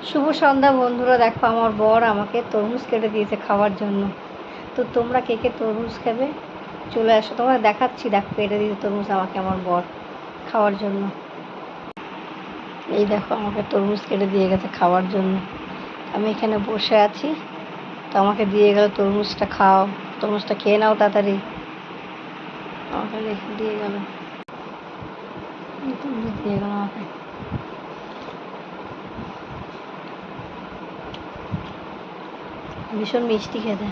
শুভ সন্ধ্যা বন্ধুরা। দেখো আমার বর আমাকে তরমুজ কেটে দিয়েছে খাওয়ার জন্য। তো তোমরা কে কে তরমুজ খাবে চলে আসো, তোমরা দেখাচ্ছি। দেখো কেটে দিয়েছে তরমুজ আমাকে আমার বর খাওয়ার জন্য। এই দেখো আমাকে তরমুজ কেটে দিয়ে গেছে খাওয়ার জন্য। আমি এখানে বসে আছি, তো আমাকে দিয়ে গেল তরমুজটা। খাও, তরমুজটা খেয়ে নাও তাড়াতাড়ি। আমাকে দিয়ে গেল, তরমুজ দিয়ে গেল আমাকে। ভীষণ মিষ্টি খেতে।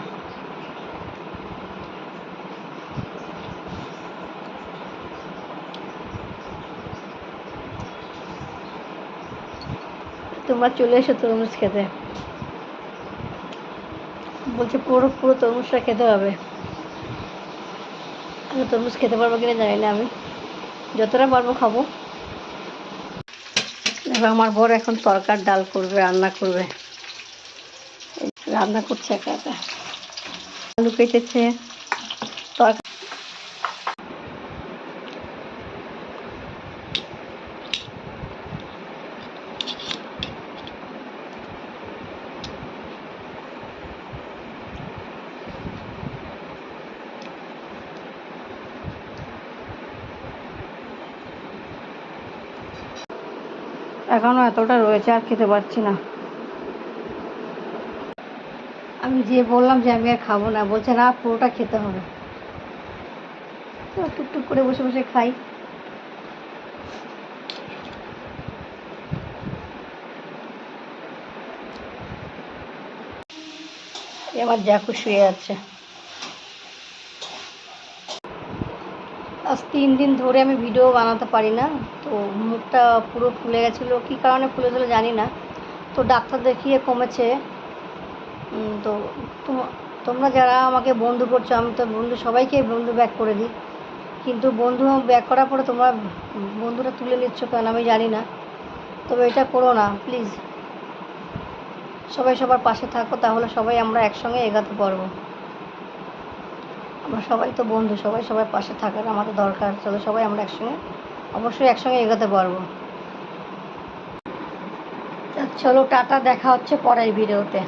তোমরা চলে এসো তরমুজ খেতে। বলছে পুরো পুরো তরমুজটা খেতে হবে। আমি তরমুজ খেতে পারবো কিনা জানি না, আমি যতটা পারবো খাবো। এবার আমার বর এখন তরকার ডাল করবে, রান্না করবে। রান্না করছে একা একা, আলু কেটেছে, তরকারি। এখনো এতটা রয়েছে, আর খেতে পারছি না। আমি যে বললাম যে আমি আর খাবো না, বলছে না পুরোটা খেতে হবে। তো টুকটুক করে বসে বসে খাই। এবার জ্যাকু শুয়ে আছে। আজ 3 দিন ধরে আমি ভিডিও বানাতে পারি না। তো মুখটা পুরো ফুলে গেছিলো, কী কারণে ফুলেছিল জানি না। তো ডাক্তার দেখিয়ে কমেছে। তো তোমরা যারা আমাকে বন্ধু করছো, আমি তো বন্ধু সবাইকে বন্ধু ব্যাক করে দিই, কিন্তু বন্ধু ব্যাক করার পরে তোমরা বন্ধুটা তুলে নিচ্ছ কেন আমি জানি না। তবে এটা করো না প্লিজ। সবাই সবার পাশে থাকো, তাহলে সবাই আমরা একসঙ্গে এগোতে পারবো। আমরা সবাই তো বন্ধু, সবাই সবার পাশে থাকার আমাদের দরকার। চলো সবাই আমরা একসঙ্গে, অবশ্যই একসঙ্গে এগোতে পারবো। চলো টাটা, দেখা হচ্ছে পরের ভিডিওতে।